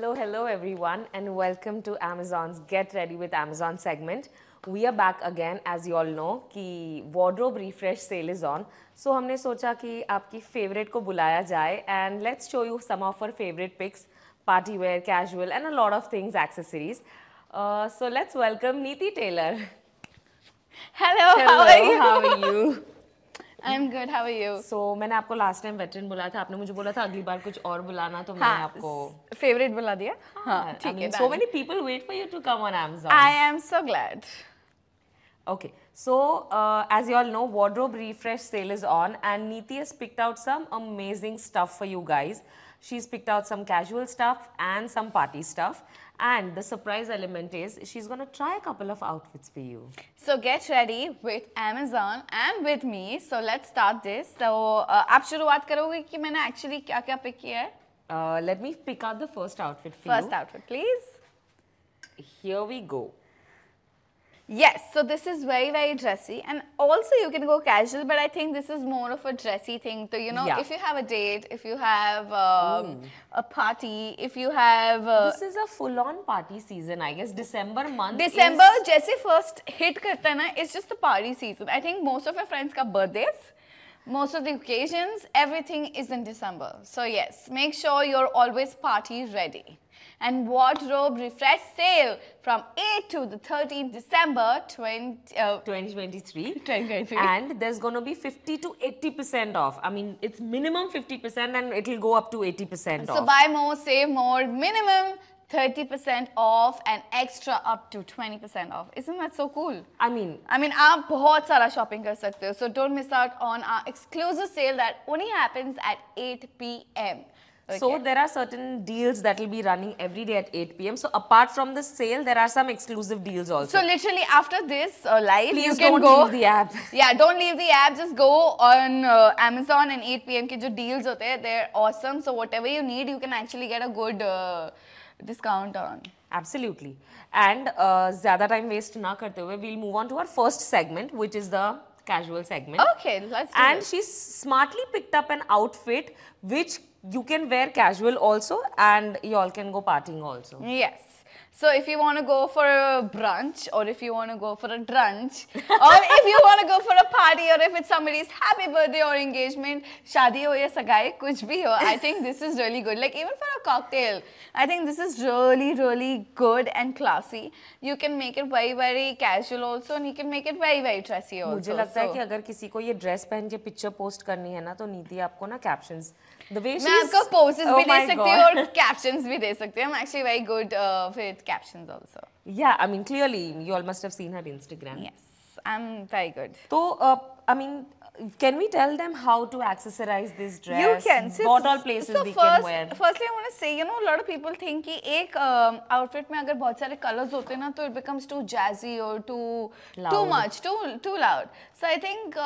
So hello everyone and welcome to Amazon's Get Ready with Amazon segment. We are back again as you all know कि wardrobe refresh sale is on. So हमने सोचा कि आपकी favorite को बुलाया जाए and let's show you some of our favorite picks, party wear, casual and a lot of things, accessories. So let's welcome Neeti Taylor. Hello, How are you? I'm good. How are you? So मैंने आपको last time veteran बुलाया था, आपने मुझे बोला था अगली बार कुछ और बुलाना तो मैंने आपको favorite बुला दिया? हाँ, I mean, so many people wait for you to come on Amazon. I am so glad. Okay, so as you all know, wardrobe refresh sale is on and Neeti has picked out some amazing stuff for you guys. She's picked out some casual stuff and some party stuff. And the surprise element is she's gonna try a couple of outfits for you. So get ready with Amazon and with me. So let's start this. So आप शुरुआत करोगे कि मैंने actually क्या-क्या pick किया है? Let me pick out the first outfit for First you. outfit, please. Here we go. Yes, so this is very dressy and also you can go casual, but I think this is more of a dressy thing. So, you know, Yeah. if you have a date, if you have a party, if you have... This is a full-on party season, I guess. December month December is... जैसे first hit करता है ना, it's just the party season. I think most of your friends का birthdays, most of the occasions, everything is in December. So yes, make sure you're always party ready. And wardrobe refresh sale from 8th to the 13th December 2023. 2023. And there's going to be 50 to 80% off. I mean, it's minimum 50% and it'll go up to 80% off. So buy more, save more, minimum 30% off and extra up to 20% off. Isn't that so cool? I mean, आप बहुत सारा shopping कर सकते हो. So don't miss out on our exclusive sale that only happens at 8 p.m. Okay. So there are certain deals that will be running every day at 8 p.m. So apart from the sale, there are some exclusive deals also. So literally after this live, Please you can don't go. leave the app. Yeah, don't leave the app. Just go on Amazon and 8 p.m. के जो deals होते हैं, they're awesome. So whatever you need, you can actually get a good discount on. Absolutely. And ज़्यादा time waste ना करते हुए, we'll move on to our first segment, which is the casual segment. Okay, let's do And it. she's smartly picked up an outfit which you can wear casual also and you all can go partying also. Yes. So if you want to go for a brunch or if you want to go for a brunch or if you want to go for a party or if it's somebody's happy birthday or engagement, शादी हो या सगाई कुछ भी हो, I think this is really good. Like even for a cocktail, I think this is really good and classy. You can make it very casual also and you can make it very dressy also. मुझे लगता है कि अगर किसी को ये dress पहन के पिक्चर पोस्ट करनी है ना तो नीति आपको ना कैप्शंस the way मैं आपको poses oh भी दे my सकती हूँ और captions भी दे सकती हूँ. I'm actually very good with captions also. Yeah, I mean clearly you all must have seen her Instagram. Yes, I'm very good. So I mean, can we tell them how to accessorize this dress? You can. What all places we can wear? Firstly, I want to say, you know, a lot of people think कि एक outfit में अगर बहुत सारे colors होते हैं ना, तो it becomes too jazzy or too much, too loud. So I think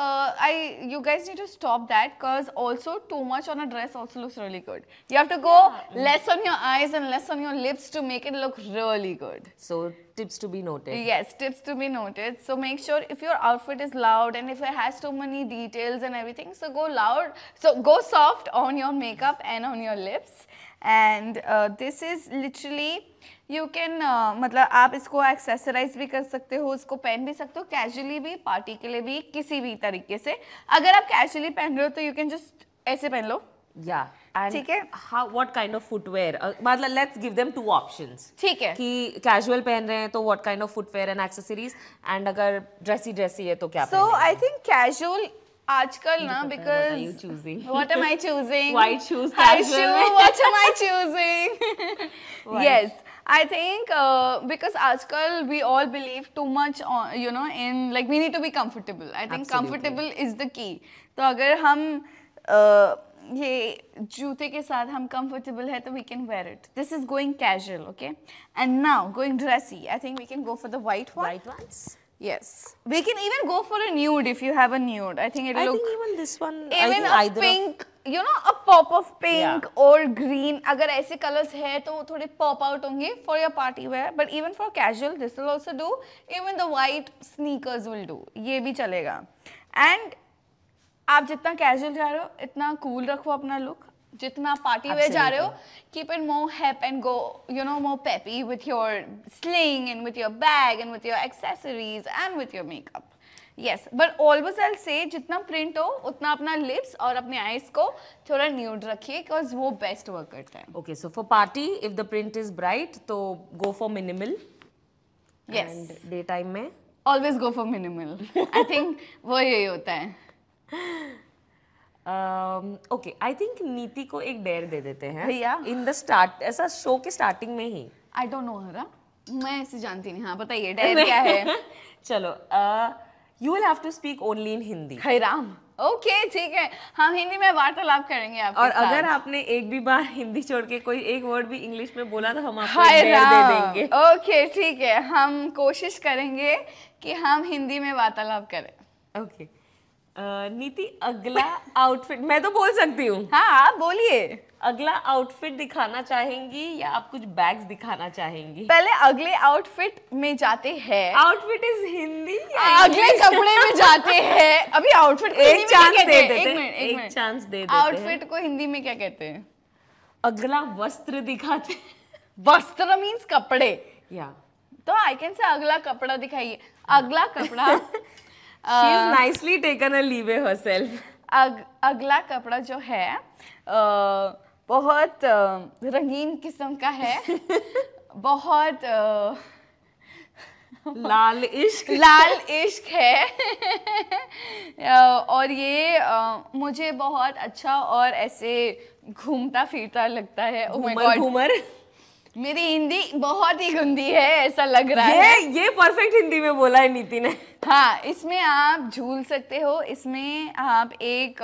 you guys need to stop that because also too much on a dress also looks really good. You have to go less on your eyes and less on your lips to make it look really good. So tips to be noted. Yes, tips to be noted. So make sure if your outfit is loud and if it has too many details and everything, so go loud. So go soft on your makeup and on your lips. And this is literally, you can मतलब आप इसको accessorize भी कर सकते हो, इसको पहन भी सकते हो casually भी, party के लिए भी, किसी भी तरीके से. अगर आप casually पहन रहे हो तो you can just ऐसे पहन लो. Yeah. And ठीक है? what kind of footwear? मतलब let's give them two options. ठीक है. कि casual पहन रहे हैं तो what kind of footwear and accessories and अगर dressy है तो क्या So पहनेंगे? I think casual आजकल ना because What are you choosing? What am I choosing? White shoes, High casual shoe. में. What am I choosing? Yes, I think because आजकल we all believe too much on, you know, in like we need to be comfortable. I think Absolutely. comfortable is the key. तो अगर हम ये जूते के साथ हम comfortable है तो we can wear it. This is going casual, okay? And now going dressy. I think we can go for the white one. White ones? Yes. We can even go for a nude if you have a nude. I think it'll I look... think even this one, Even I a think pink, you know, a pop of pink Yeah. or green. अगर ऐसे colors है तो वो थोड़े pop out होंगे for your party wear. But even for casual, this will also do. Even the white sneakers will do. ये भी चलेगा. And आप जितना casual जा रहे हो, इतना cool रखो अपना look. जितना पार्टी वेयर जा रहे हो, keep it more hip and go, you know, more peppy with your sling and with your bag and with your accessories and with your makeup. Yes, but always I'll say जितना print हो उतना अपना lips और अपने eyes को थोड़ा nude रखिए, because वो best work करता है. Okay, so for party, if the print is bright, तो go for minimal. Yes. And daytime में? Always go for minimal. I think वो यही होता है. Okay, I think नीति को एक डेयर दे देते हैं. भैया. In the start, ऐसा शो के स्टार्टिंग में ही. I don't know हरा. मैं ऐसे जानती नहीं. हाँ बताइए डेयर क्या है? चलो, you will have to speak only in Hindi. खैराम. ओके ठीक है, हम हिंदी में वार्तालाप करेंगे आपके और साथ. अगर आपने एक भी बार हिंदी छोड़ के कोई एक वर्ड भी इंग्लिश में बोला तो हम आपको एक डेयर दे देंगे. ओके ठीक है, हम कोशिश करेंगे कि हम हिंदी में वार्तालाप करें. ओके. नीति, अगला आउटफिट मैं तो बोल सकती हूँ. हाँ आप बोलिए. अगला आउटफिट दिखाना चाहेंगी या आप कुछ बैग्स दिखाना चाहेंगी? पहले अगले आउटफिट में जाते हैं. आउटफिट इज हिंदी या अगले कपड़े में जाते हैं. अभी आउटफिट को हिंदी में क्या कहते हैं? एक मिनट एक चांस दे देते हैं. आउटफिट को हिंदी में क्या कहते हैं? अगला वस्त्र दिखाते हैं. वस्त्र मीन्स कपड़े. या तो आई कैन से अगला कपड़ा दिखाइए. अगला कपड़ा. She is nicely taken a leave herself. अगला कपड़ा जो है बहुत रंगीन किस्म का है. बहुत लाल इश्क है. और ये मुझे बहुत अच्छा और ऐसे घूमता फिरता लगता है. Oh my God. घूमर. मेरी हिंदी बहुत ही गंदी है ऐसा लग रहा है. ये परफेक्ट हिंदी में बोला है नीति ने. हाँ, इसमें आप झूल सकते हो. इसमें आप एक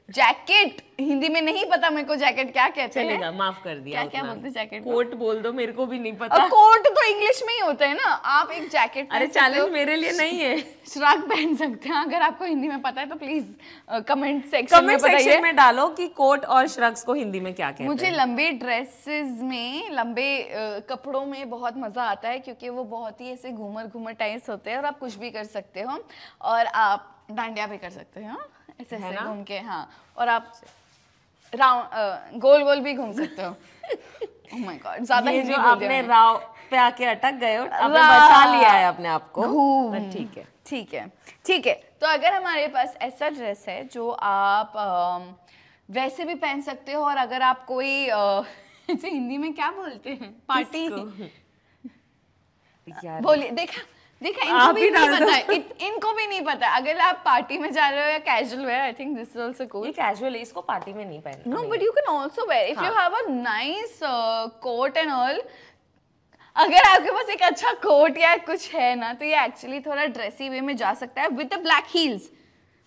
जैकेट, हिंदी में नहीं पता मेरे को जैकेट क्या कहते हैं. चलेगा, माफ कर दिया. क्या बोलते हैं जैकेट? कोट बोल दो, मेरे को भी नहीं पता. कोट तो इंग्लिश में ही होता है ना. आप एक जैकेट. अरे चैलेंज मेरे लिए नहीं है. श्रग पहन सकते हैं. अगर आपको हिंदी में पता है तो प्लीज कमेंट सेक्शन में बताइए. में डालो कि कोट और श्रग्स को हिंदी में क्या कहते हैं. मुझे लंबे ड्रेसेस में, लंबे कपड़ों में बहुत मजा आता है क्योंकि वो बहुत ही ऐसे घूमर टाइप्स होते हैं और आप कुछ भी कर सकते हो और आप डांडिया भी कर सकते हो ऐसे घूम के. हाँ, और आप राउंड गोल भी घूम सकते हो. ओह माय गॉड, ज्यादा ये हिंदी जो बोल आपने दिया राव पे आके अटक गए हो, आपने बचा लिया है अपने आप को. ठीक है. तो अगर हमारे पास ऐसा ड्रेस है जो आप वैसे भी पहन सकते हो और अगर आप कोई इसे हिंदी में क्या बोलते हैं? पार्टी. बोलिए. देखा इनको भी नहीं पता है. इनको भी नहीं पता. अगर आप पार्टी में जा रहे हो या casual wear, I think this is also cool. ये कैजुअल है, इसको पार्टी में नहीं पहनना. No, but you can also wear if you have a nice coat and all. अगर आपके पास एक अच्छा कोट या कुछ है ना तो ये एक्चुअली थोड़ा ड्रेसी वे में जा सकता है with the black heels.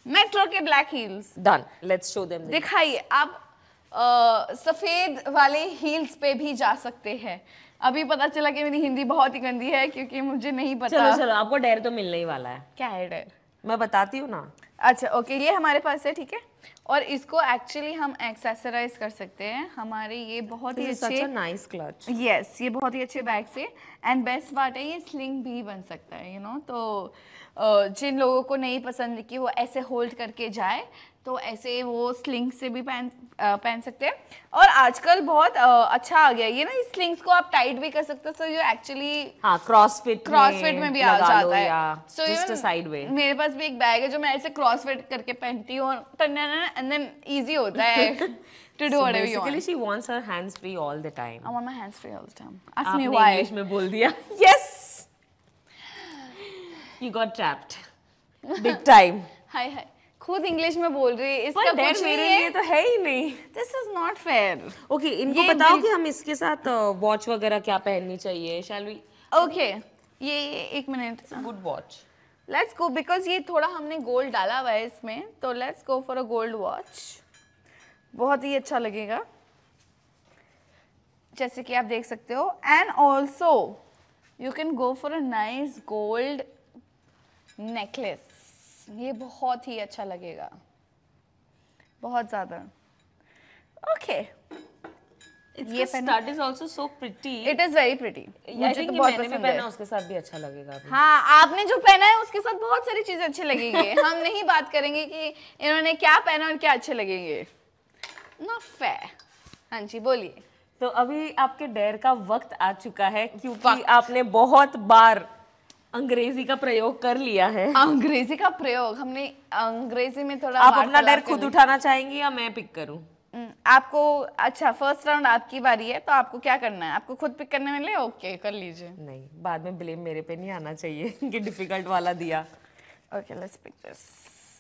Metro के black heels. Done, let's show them. दिखाइए. आप सफेद वाले हील्स पे भी जा सकते हैं. अभी पता चला कि मेरी हिंदी बहुत ही गंदी है क्योंकि मुझे नहीं पता. चलो आपको डेयर तो मिलने ही वाला है. क्या है डेयर? मैं बताती हूँ ना. अच्छा ओके, ये हमारे पास है. ठीक है. और इसको एक्चुअली हम एक्सेसराइज कर सकते हैं. हमारे ये बहुत ही अच्छे नाइस क्लच. यस, ये बहुत ही अच्छे बैग से. एंड बेस्ट बात है ये स्लिंग भी बन सकता है, यू नो. तो जिन लोगों को नहीं पसंद कि वो ऐसे होल्ड करके जाए तो ऐसे वो स्लिंग से भी पहन सकते हैं. और आजकल बहुत अच्छा आ गया ये ना, इस स्लिंग्स को आप टाइट भी कर सकते हो. सो यू एक्चुअली क्रॉसफिट में भी आ जाता है. So just a side way. मेरे पास भी एक बैग है जो मैं ऐसे क्रॉसफिट करके पहनती हूँ एंड देन इजी होता है to do whatever you want. Basically she wants her hands free all the time. I want my hands free all the time. Ask me आपने why. इंग्लिश में बोल दिया. Yes. You got trapped. Big time. हाय खुद English में बोल रही है. इसका कुछ कुछ मेरे नहीं है. लिए तो है ही नहीं. This is not fair. Okay, इनको बताओ कि हम इसके साथ वॉच वगैरह क्या पहननी चाहिए. Shall we? Okay. ये एक minute. Good watch. Let's go because ये थोड़ा हमने गोल्ड डाला हुआ है इसमें, तो let's go for a gold watch. बहुत ही अच्छा लगेगा जैसे कि आप देख सकते हो. And also you can go for a nice gold necklace. ये बहुत ही अच्छा लगेगा, बहुत ज्यादा. ओके. ये stud is also so pretty. It is very pretty. मुझे तो बहुत पसंद है. उसके साथ भी अच्छा लगेगा. हाँ, आपने जो पहना है उसके साथ बहुत सारी चीजें अच्छी लगेंगी. हम नहीं बात करेंगे कि इन्होंने क्या पहना और क्या अच्छे लगेंगे. not fair. हाँ जी बोलिए। तो अभी आपके डेयर का वक्त आ चुका है, क्योंकि आपने बहुत बार अंग्रेजी का प्रयोग कर लिया है। अंग्रेजी का प्रयोग, हमने अंग्रेजी में थोड़ा आप अपना डेयर वार्तालाप कर खुद ली। उठाना चाहेंगी या मैं पिक करूं? आपको, अच्छा फर्स्ट राउंड आपकी बारी है, तो आपको क्या करना है? आपको खुद पिक करने वाले? ओके कर लीजिए। नहीं, बाद में ब्लेम मेरे पे नहीं आना चाहिए कि डिफिकल्ट वाला दिया। Okay let's pick this.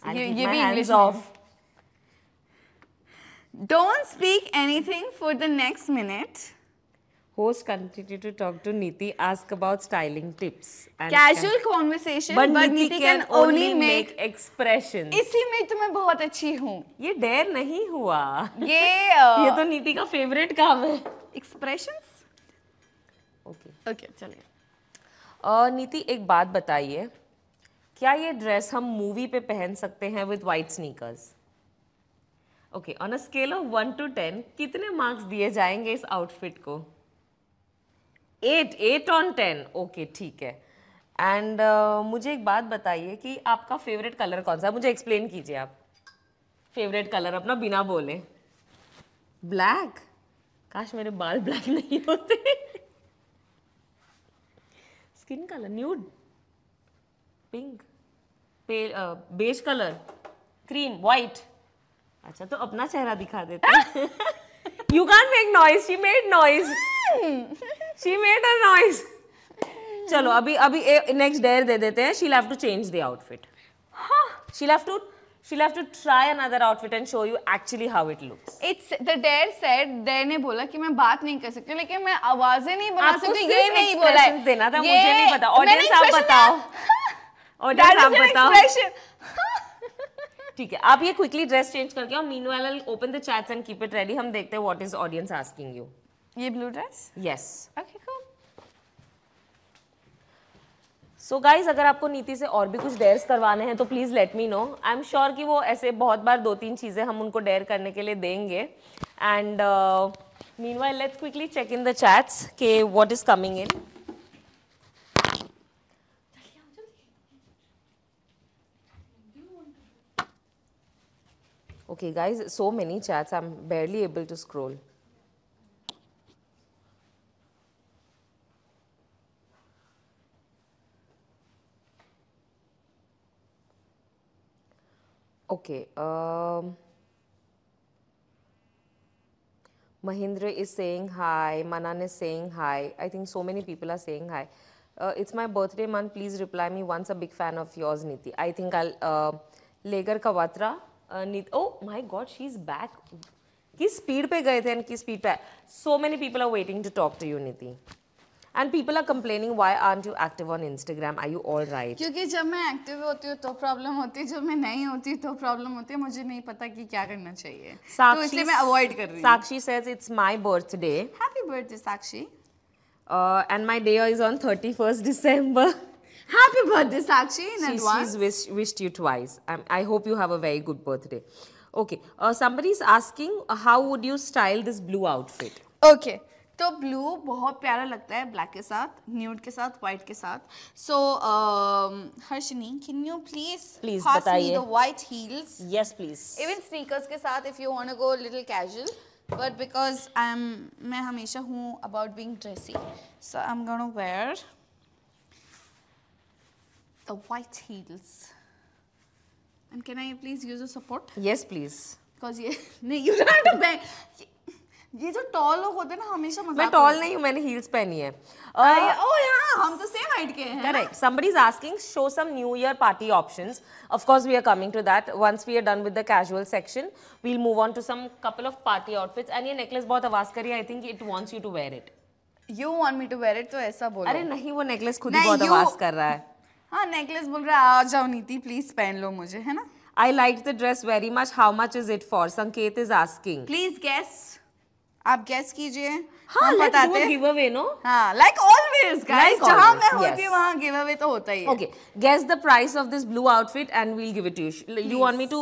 I'll ये keep ये my भी hands इंग्लिश off. में। Don't speak anything for the next minute. Host continue to talk to Niti, ask about styling tips. And Casual conversation, but but Niti Niti can only make expressions. इसी में तो मैं बहुत अच्छी हूँ। ये dare नहीं हुआ। ये तो नीति का फेवरेट काम है। एक्सप्रेशंस। ओके ओके चलिए। नीति एक बात बताइए, क्या ये ड्रेस हम मूवी पे पहन सकते हैं with white sneakers? Okay, on a scale of 1 to 10 कितने मार्क्स दिए जाएंगे इस आउटफिट को? 8 on 10। ओके ठीक है। एंड मुझे एक बात बताइए कि आपका फेवरेट कलर कौन सा है? मुझे एक्सप्लेन कीजिए आप फेवरेट कलर अपना बिना बोले। ब्लैक? काश मेरे बाल ब्लैक नहीं होते। Skin colour nude, pink, beige colour, cream, white. अच्छा तो अपना चेहरा दिखा देते। You can make noise, she made noise, she made a noise. चलो अभी नेक्स्ट डेयर दे देते हैं। She'll have to change the outfit. She'll have to try another outfit and show you actually how it looks. It's the dare said, dare ने बोला कि मैं बात नहीं कर सकती, लेकिन मैं आवाजें नहीं बना सकती। ये नहीं बोला है। देना था, ये मुझे नहीं पता। मैंने ऑडियंस आप expression बताओ, ऑडियंस आप बताओ। expression. ठीक है, आप ये क्विकली ड्रेस चेंज करके आओ। Meanwhile I will open the chats and keep it ready. हम देखते हैं what is audience asking you. ये blue dress? Yes. Okay cool. So guys, अगर आपको नीति से और भी कुछ डेयर्स करवाने हैं तो please let me know. I am sure कि वो ऐसे बहुत बार 2-3 चीजें हम उनको डेयर करने के लिए देंगे। And meanwhile let's quickly check in the chats के what is coming in. Okay guys, so many chats, I'm barely able to scroll. Okay, Mahindra is saying hi, Manan is saying hi. I think so many people are saying hi. It's my birthday month, please reply me once. A big fan of yours, Niti. I think I'll Legar Kawatra. Niti, oh my god, she's back. किस speed पे गए थे and किस speed पे? So many people are waiting to talk to you, Niti. And people are complaining, why aren't you active on Instagram? Are you all right? क्योंकि जब मैं active होती हूँ तो प्रॉब्लम होती है, जब मैं नहीं होती तो प्रॉब्लम होती है। मुझे नहीं पता कि क्या करना चाहिए, तो इसलिए मैं अवॉइड कर रही हूँ। Sakshi says it's my birthday. Happy birthday, Sakshi. And my day is on 31st December. Happy birthday, Sakshi, in advance. She's wished you twice. I hope you have a very good birthday. Okay. Somebody is asking, how would you style this blue outfit? Okay. तो blue बहुत प्यारा लगता है black के साथ, nude के साथ, white के साथ। So Harshini, can you please pass me the white heels? Yes, please. Even sneakers के साथ, if you want to go little casual, but because मैं हमेशा हूँ about being dressy, so I'm gonna wear the white heels. And can I please use a support? Yes, please. Because ये नहीं, you don't have to bang. ये जो toll लोग होते हैं ना, हमेशा मजाक। मैं टॉल नहीं हूँ, मैंने हील्स पहनी है। ओह यार, हम तो सेम हाइट के हैं। Correct. Somebody is asking, show some New Year party options. Of course, we are coming to that. Once we are done with the casual section, we'll move on to some couple of party outfits. And ये necklace बहुत आवाज कर रही है. I think it wants you to wear it. You want me to wear it, तो ऐसा बोलो। अरे नहीं, वो necklace खुद ही बहुत आवाज कर रहा है। हाँ, necklace बोल रहा है, आ जाओ नीति, please पहन लो मुझे, है ना? I liked the dress very much. How much is it for? Sanket is asking. Please guess. आप guess कीजिए। हाँ, हम let's do बताते a हैं। giveaway, no? हाँ, like always, guys. Like जहाँ always, मैं होती yes. हूँ वहाँ giveaway तो होता ही है। Okay, guess the price of this blue outfit and we'll give it to you. You want me to?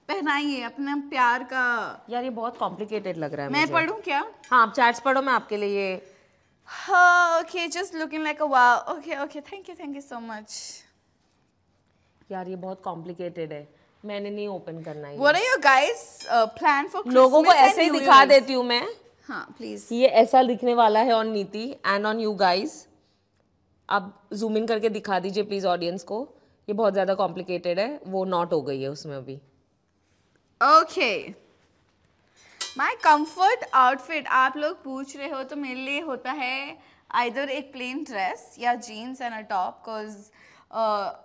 पहनाइए अपना प्यार का। यार ये बहुत complicated लग रहा है मैं मुझे। पढ़ूँ क्या? हाँ, आप chats पढ़ो, मैं आपके लिए ये। Okay, just looking like a wow. Okay, thank you so much. यार ये बहुत complicated है। मैंने नहीं ओपन करना है। What are your guys plan for Christmas? लोगों को ऐसे ही दिखा देती हूँ मैं। हाँ प्लीज। ये ऐसा दिखने वाला है ऑन नीति एंड ऑन यू गाइस। आप जूम इन करके दिखा दीजिए प्लीज ऑडियंस को। ये बहुत ज्यादा कॉम्प्लिकेटेड है, वो नॉट हो गई है उसमें अभी। ओके, माई कंफर्ट आउटफिट आप लोग पूछ रहे हो तो मेरे लिए होता है आइदर एक प्लेन ड्रेस या jeans and a top, because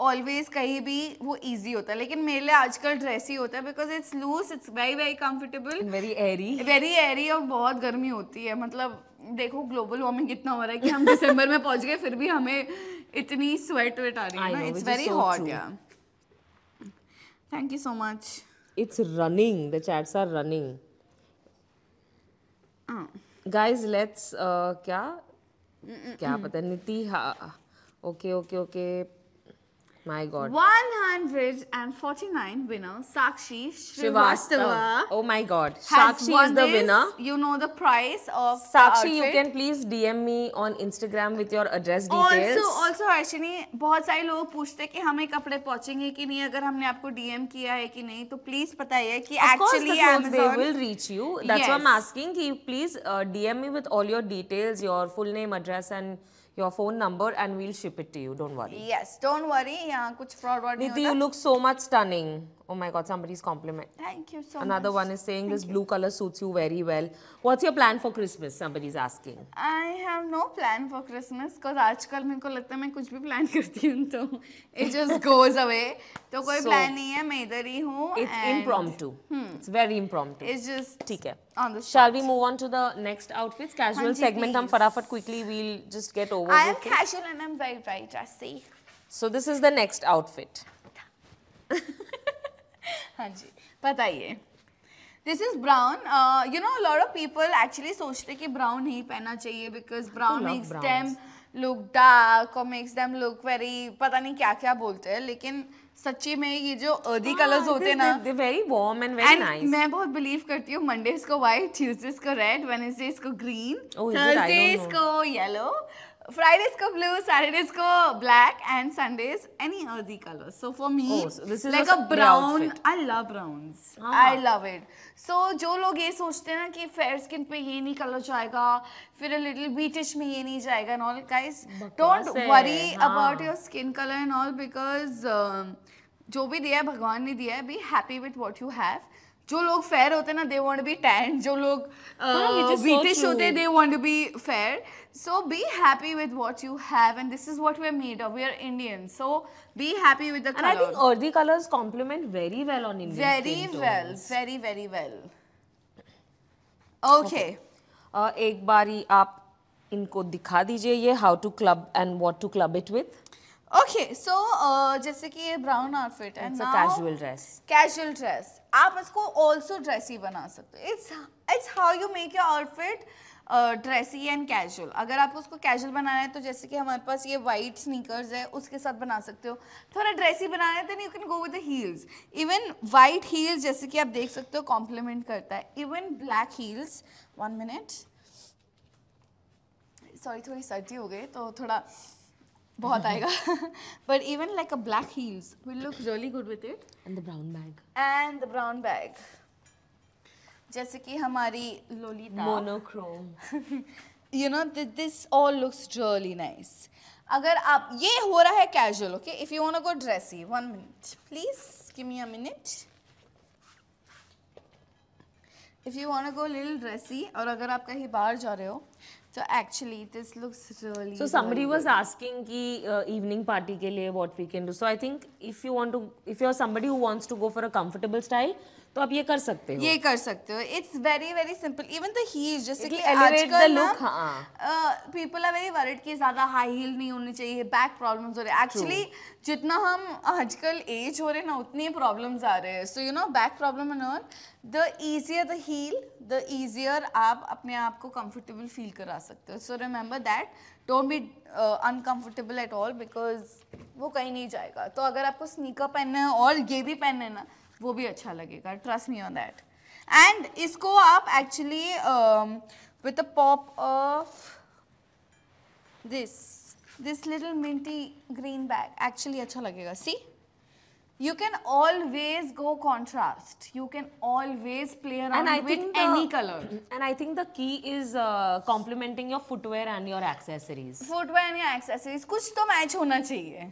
always कहीं भी वो इजी होता है, लेकिन मेरे लिए आजकल ड्रेस ही होता है because it's loose, it's very very comfortable, very airy और बहुत गर्मी होती है। मतलब देखो ग्लोबल वार्मिंग कितना हो रहा है कि हम दिसंबर में पहुंच गए फिर भी हमें इतनी स्वेट वेट आ रही है ना, it's very hot. Yeah thank you so much. It's running, the chats are running guys. Let's क्या पता नीति। Okay okay okay, my god, 149 winner Sakshi Srivastava. Oh my god, Sakshi is the winner. You know the price of Sakshi, the you can please DM me on Instagram with your address details. Also Harshini, बहुत सारे लोग पूछते हैं कि हमें कपड़े पहुंचेंगे कि नहीं अगर हमने आपको DM किया है कि नहीं, तो प्लीज बताइए कि actually Amazon they will reach you. That's why I'm asking कि please DM me with all your details, your full name, address and your phone number and we'll ship it to you. Don't worry. Yes, don't worry. यहाँ कुछ fraud नहीं होता. Niti, you look so much stunning. Oh my god, somebody's compliment. Thank you so much. Another one is saying this blue color suits you very well. What's your plan for Christmas? Somebody's asking. I have no plan for Christmas because आजकल मेरे को लगता है मैं कुछ भी plan करती हूँ तो it just goes away. तो कोई plan नहीं है, मैं इधर ही हूँ. It's impromptu. It's very impromptu. It's just ठीक है. on the spot. Shall we move on to the next outfits? Casual segment हम फटाफट quickly we'll just get over. I am casual and I'm very very dressy. So this is the next outfit. हाँ जी, बताइए. This is brown. You know, a lot of people actually सोचते कि brown नहीं पहनना चाहिए because brown makes them look dark or makes them look very, पता नहीं क्या क्या बोलते हैं, लेकिन सच्ची में ये जो earthy colors होते हैं ना, they're very warm and very nice. मैं बहुत believe करती हूँ Mondays को white, Tuesdays को red, Wednesdays को green, Oh, Thursdays को yellow, Fridays को blue, Saturdays को black and Sundays any earthy color. So for me, so this is like a brown, I love browns. I love it. So जो लोग ये सोचते हैं ना कि fair skin पे ये नहीं color जाएगा, फिर a little beatish में ये नहीं जाएगा and all, guys, don't worry about your skin color and all because जो भी दिया है भगवान ने दिया है, be happy with what you have. जो लोग फेयर होते हैं ना they want to be tan, जो लोग beatish होते हैं they want to be fair. So be happy with what you have and this is what we are made of. We are Indians, so be happy with the color. And I think earthy colors complement very well on Indian skin tones. Very well, very very well. Okay. एक बारी आप इनको दिखा दीजिए ये how to club and what to club it with. Okay, so जैसे कि ये brown outfit है, It's now a casual dress. Casual dress. आप इसको also dressy बना सकते हो. It's how you make your outfit dressy and casual. अगर आपको उसको casual बनाना है तो जैसे कि हमारे पास ये white sneakers है उसके साथ बना सकते हो. थोड़ा dressy बनाना है then you can go with the heels. Even white heels जैसे कि आप देख सकते हो complement करता है. Even black heels. 1 minute. Sorry थोड़ी सर्दी हो गई तो थोड़ा बहुत आएगा. But even like a black heels will look really good with it. And the brown bag. And the brown bag. जैसे कि हमारी Lolita. Monochrome. You know this all looks really nice. अगर आप ये हो रहा है casual, okay? If you wanna go dressy, 1 minute, please give me a minute. If you wanna go a little dressy और अगर आप कहीं बाहर जा रहे हो so actually this looks really so somebody was asking ki evening party ke liye what we can do. So I think if you're somebody who wants to go for a comfortable style तो आप ये कर सकते हो. ये कर सकते हो. It's very very simple. Even the heels जैसे कि elevate the look. people are very worried कि ज़्यादा high heel नहीं होनी चाहिए, back problems हो रहे हैं. Actually जितना हम आजकल age हो रहे हैं ना उतनी problems आ रहे हैं. So you know back problem and all, the easier the heel, the easier आप अपने आप को comfortable feel करा सकते हो. So remember that. Don't be uncomfortable at all because वो कहीं नहीं जाएगा. तो अगर आपको sneaker पहनना है और ये भी पहनना है ना वो भी अच्छा लगेगा. Trust me on that. And इसको आप actually with a pop of this little minty green bag actually अच्छा लगेगा. See? You can always go contrast. You can always play around with any color. And I think the key is complementing your footwear and your accessories. Footwear and your accessories, कुछ तो match होना चाहिए.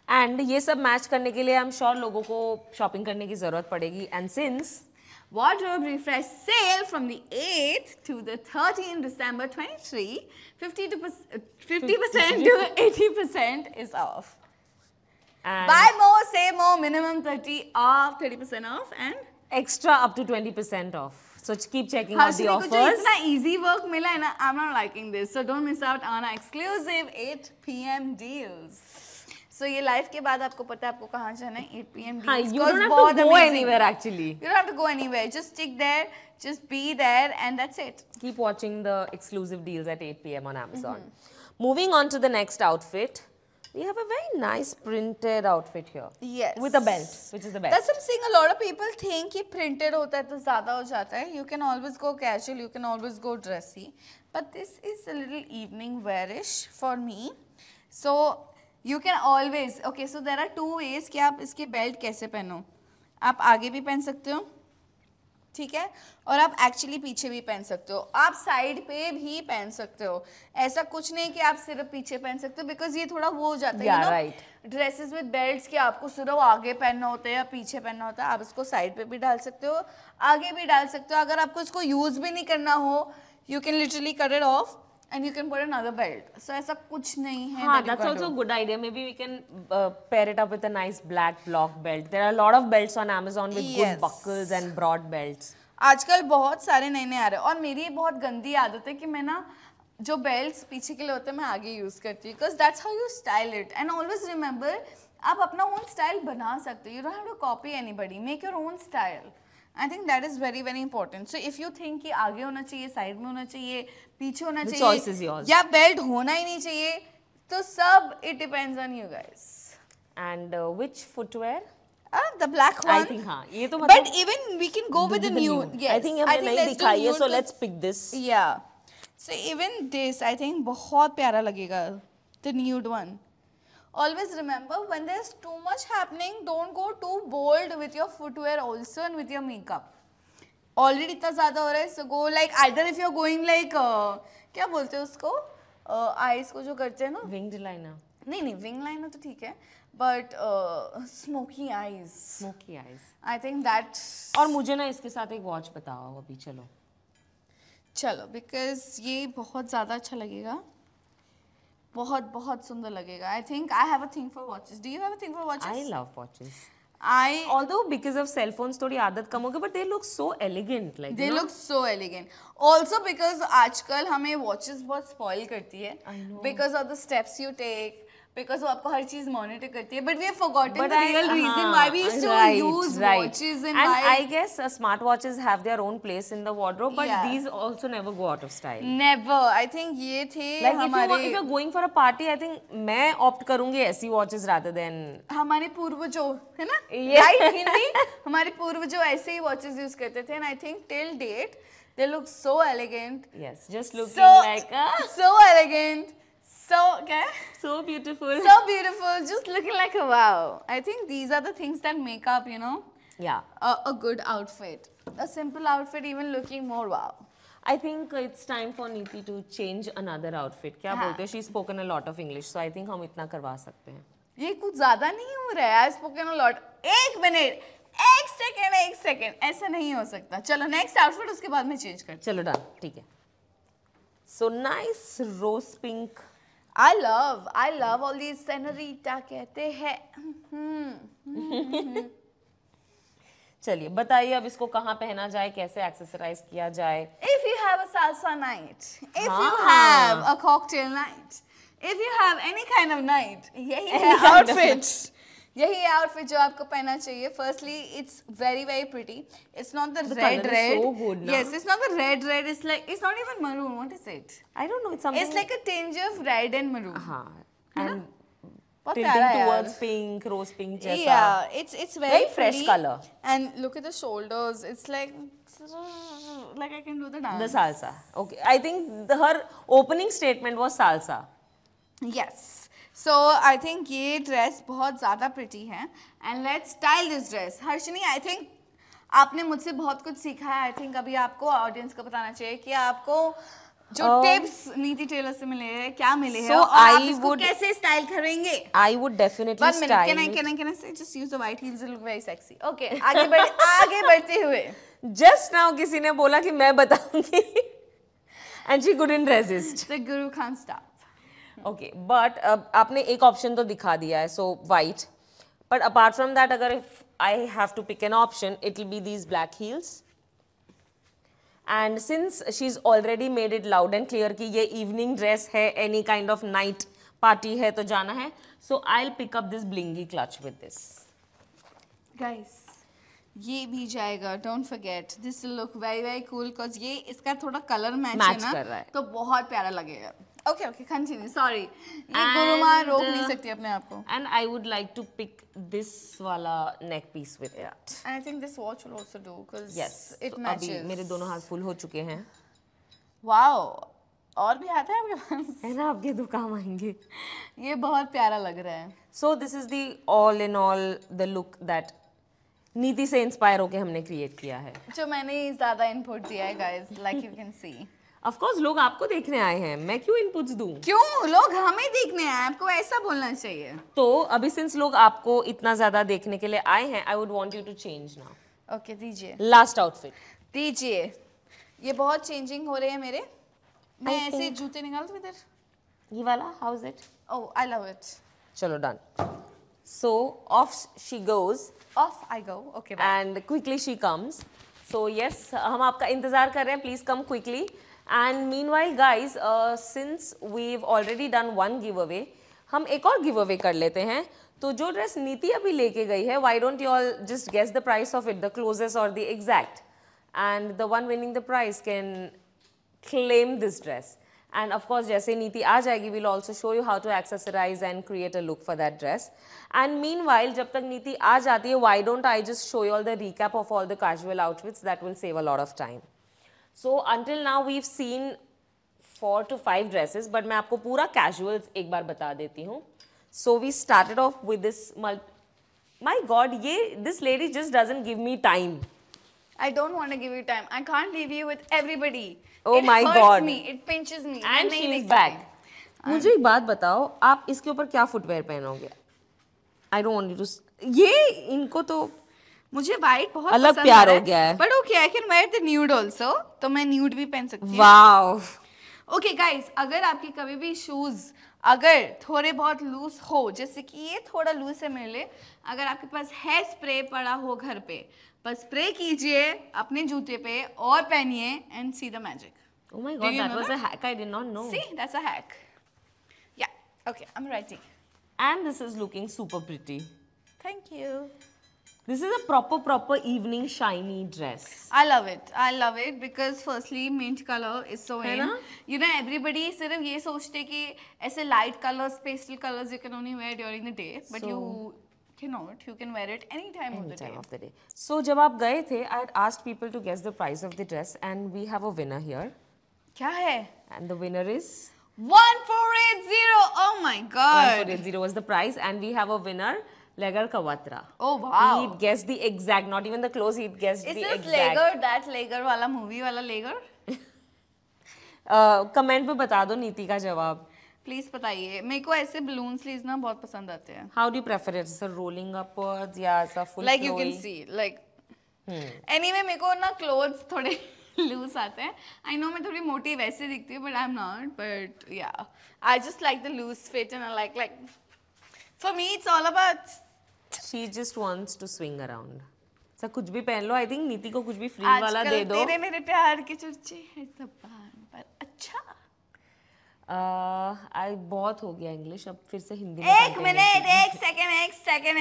And ये सब match करने के लिए I'm sure लोगों को शॉपिंग करने की जरूरत पड़ेगी. And since Wardrobe refresh sale from the 8th to the 13th December 23, 50% to 80% is off. and Buy more, save more, minimum 30% off and extra up to 20% off. So keep checking out the Harshini को जो offers. इतना easy work मिला है ना, I'm not liking this. So don't miss out on our exclusive 8 PM deals. So ये live के बाद आपको पता है आपको कहाँ जाना है 8 PM deals. हाँ, you because don't have बहुत to go amazing. anywhere actually. You don't have to go anywhere. Just stick there, just be there, and that's it. Keep watching the exclusive deals at 8 p.m. on Amazon. Moving on to the next outfit. We have a very nice printed outfit here. Yes. With a belt, which is the best. That's what I'm saying. A lot of people think कि printed होता है तो ज़्यादा हो जाता है. You can always go casual. You can always go dressy. But this is a little evening wearish for me. So you can always. Okay. So there are two ways कि आप इसकी belt कैसे पहनो. आप आगे भी पहन सकते हो. ठीक है और आप एक्चुअली पीछे भी पहन सकते हो आप साइड पे भी पहन सकते हो ऐसा कुछ नहीं कि आप सिर्फ पीछे पहन सकते हो बिकॉज ये थोड़ा वो हो जाता है right. ड्रेसेस विद बेल्ट्स कि आपको सिर्फ आगे पहनना होता है या पीछे पहनना होता है आप इसको साइड पे भी डाल सकते हो आगे भी डाल सकते हो अगर आपको इसको यूज भी नहीं करना हो you can literally cut it of and you can put another belt. So ऐसा कुछ नहीं है. हाँ, that's also a good idea. Maybe we can pair it up with a nice black block belt. There are a lot of belts on Amazon with good buckles and broad belts. आजकल बहुत सारे नए नए आ रहे हैं और मेरी बहुत गंदी आदत है कि मैं ना जो बेल्ट्स पीछे के लिए होते हैं मैं आगे यूज करती हूँ because that's how you style it and always remember आप अपना own style बना सकते हो. You don't have to copy anybody. Make your own style. I think that is very very important. So if you think कि आगे होना चाहिए, side में होना चाहिए, पीछे होना चाहिए, choice is yours. या बेल्ट होना ही नहीं चाहिए, तो सब it depends on you guys. And which footwear? The black one. I think हाँ, ये तो मतलब. But even we can go with the new. Yes. I think हमने नहीं दिखाई है, so let's pick this. Yeah. So even this, I think बहुत प्यारा लगेगा. The nude one. Always remember when there's too much happening, don't go too bold with your footwear also and with your makeup. Already इतना ज़्यादा हो रहा है, so go like either if you're going like क्या बोलते हैं उसको eyes को जो करते हैं ना Winged liner. नहीं wing liner तो ठीक है but smoky eyes. Smoky eyes. I think that. और मुझे ना इसके साथ एक वॉच बताओ अभी चलो because ये बहुत ज़्यादा अच्छा लगेगा बहुत बहुत सुंदर लगेगा. I think I have a thing for watches. Do you have a thing for watches? I love watches. I although because of cell phones थोड़ी आदत कम हो गई but they look so elegant like they look so elegant. Also because आजकल हमें watches बहुत spoil करती है. I know. Because of the steps you take. Because वो आपको हर चीज monitor करती है. But we have forgotten the real reason why we used to use watches and why. I guess smartwatches have their own place in the wardrobe, but these also never go out of style. Never. I think ये थे like हमारे. if you're going for a party, I think मैं opt करूँगी ऐसी watches rather than. हमारे पूर्वजों है ना? Right हिंदी. हमारे पूर्वजों ऐसे ही watches use करते थे and I think till date they look so elegant. Yes, just looking like so elegant. So, okay? So beautiful. So beautiful, just looking like a wow. I think these are the things that make up, you know, a good outfit. A simple outfit even looking more wow. I think it's time for Neeti to change another outfit. क्या बोलते हैं? She's spoken a lot of English, so I think हम इतना करवा सकते हैं. ये कुछ ज़्यादा नहीं हो रहा है. I've spoken a lot. एक मिनट, एक सेकेंड, ऐसा नहीं हो सकता. चलो next outfit उसके बाद में change करते. चलो done, ठीक है. So nice rose pink. I love all these senorita कहते हैं. चलिए बताइए अब इसको कहाँ पहना जाए कैसे एक्सेसराइज किया जाए. If you have a salsa night, if you have a cocktail night, if you have any kind of night, यही है outfit. यही है outfit जो आपको पहनना चाहिए. Firstly, it's very very pretty. It's not the red. So good, na? Yes, it's not the red. It's like it's not even maroon. What is it? I don't know. It's something. It's like a tinge of red and maroon. हाँ. And बहुत tilting प्यारा है towards यार. pink, rose pink जैसा. Yeah, it's very fresh pretty. color. And look at the shoulders. It's like I can do the dance. The salsa. Okay. I think her opening statement was salsa. Yes. So I think ये dress बहुत ज़्यादा pretty है and let's style this dress. Harshini, I think आपने मुझसे बहुत कुछ सीखा है. आई थिंक अभी आपको ऑडियंस को बताना चाहिए कि आपको जो टिप्स नीति टेलर से मिले हैं, क्या मिले हैं, और आप इसको कैसे स्टाइल करेंगे. I would definitely One minute, style can I say just use the white heels, it look very sexy. Okay, आगे बढ़ते हुए. Just now किसी ने बोला कि मैं बताऊंगी and she couldn't resist. The guru can't stop. Okay, but आपने एक ऑप्शन तो दिखा दिया है, so white. But apart from that, अगर if I have to pick an option, it will be these black heels. And since she's already made it loud and clear कि ये evening dress है, any kind of night party है तो जाना है, so I'll pick up this blingy clutch with this. Guys, ये भी जाएगा. Don't forget, this will look very very cool because ये इसका थोड़ा color match है ना, कर रहा है. तो बहुत प्यारा लगेगा. Okay, continue. Sorry, ये गुरुमा रोक नहीं सकती अपने आप को. And I would like to pick this वाला neck piece with that. And I think this watch will also do because Yes. it So matches. अभी मेरे दोनों हाथ full हो चुके हैं. Wow, और भी आता है आपके पास? है ना, आपके दो काम आएंगे. ये बहुत प्यारा लग रहा है. So this is the all in all the look that नीति से इंस्पायर होके हमने क्रिएट किया है. जो मैंने ज़्यादा इनपुट दिया है guys, like you can see. Of course लोग आपको देखने आए हैं, मैं क्यों इनपुट्स दूं? क्यों? लोग हमें देखने आए, आपको ऐसा बोलना चाहिए. तो अभी सिंस लोग आपको इतना ज्यादा देखने के लिए आए हैं, I would want you to change now. Okay, दीजिए. Last outfit. दीजिए. ये बहुत चेंजिंग हो रहे हैं मेरे. मैं I ऐसे think- जूते निकाल दूं इधर. ये वाला, how is it? Oh, I love it. चलो done. So off she goes Off I go. Okay, bye. and quickly she comes. So yes, हम आपका इंतजार कर रहे हैं. Please come quickly. And meanwhile guys, since we've already done one giveaway, हम एक और giveaway कर लेते हैं. तो जो ड्रेस नीति अभी लेके गई है, why don't you all just guess the price of it, the closest or the exact, and the one winning the prize can claim this dress. And of course जैसे नीति आ जाएगी, we'll also show you how to accessorize and create a look for that dress. And meanwhile जब तक नीति आ जाती है, why don't I just show you all the recap of all the casual outfits, that will save a lot of time. So until now we've seen 4 to 5 dresses, but मैं आपको पूरा casuals एक बार बता देती हूँ. So we started off with this my God, this lady just doesn't give me time. I don't want to give you time. I can't leave you with everybody. Oh it my hurts God. me. It pinches me. And मैं नहीं she's देख back. सकती. मुझे एक बात बताओ, आप इसके ऊपर क्या footwear पहनोगे? I don't want you to. ये इनको तो मुझे वाइट बहुत अलग पसंद प्यार आ रहा हो गया है. But okay, I can wear the nude also. तो मैं nude भी पहन सकती हूँ. वाओ. ओके गाइस, अगर आपके कभी भी शूज अगर थोड़े बहुत लूज हो, जैसे कि ये थोड़ा लूज है मेरे लिए, अगर आपके पास है स्प्रे पड़ा हो घर पे, बस स्प्रे कीजिए अपने जूते पे और पहनिए and see the magic. Oh my Do God, you that know was that? a hack. I did not know. See, that's a hack. Yeah, okay, I'm writing. And this is looking super pretty. Thank you. This is a proper evening shiny dress. I love it. I love it because firstly mint color is so है in. ना? You know everybody सिर्फ ये सोचते कि ऐसे light colors, pastel colors you can only wear during the day, but So- you cannot. You can wear it any time of the day. Time of the day. So जब आप गए थे, I had asked people to guess the price of the dress, and we have a winner here, क्या है? and the winner is 1480. Oh my god. 1480 was the price, and we have a winner, Legar Kawatra. Oh wow. He guessed the exact, not even the close. He guessed Is the this exact. Lager that Lager वाला movie वाला Lager? Comment में बता दो नीति का जवाब. Please बताइए. मेरे को ऐसे balloon sleeves ना बहुत पसंद आते हैं. How do you prefer it? Sir, rolling upwards या ऐसा full Like you can flowy? see, like. Anyway, मेरे को ना clothes थोड़े loose आते हैं. I know मैं थोड़ी मोटी वैसे दिखती हूँ, but I'm not. But yeah, I just like the loose fit and I like. For me, it's all about. She just wants to swing around. Sir कुछ भी पहन लो. I think नीति को कुछ भी free वाला दे आजकल दो. तेरे मेरे प्यार के चर्चे हैं ज़बान पर. अच्छा. आई बहुत हो गया इंग्लिश, अब फिर से हिंदी में एक content मिनट, देखते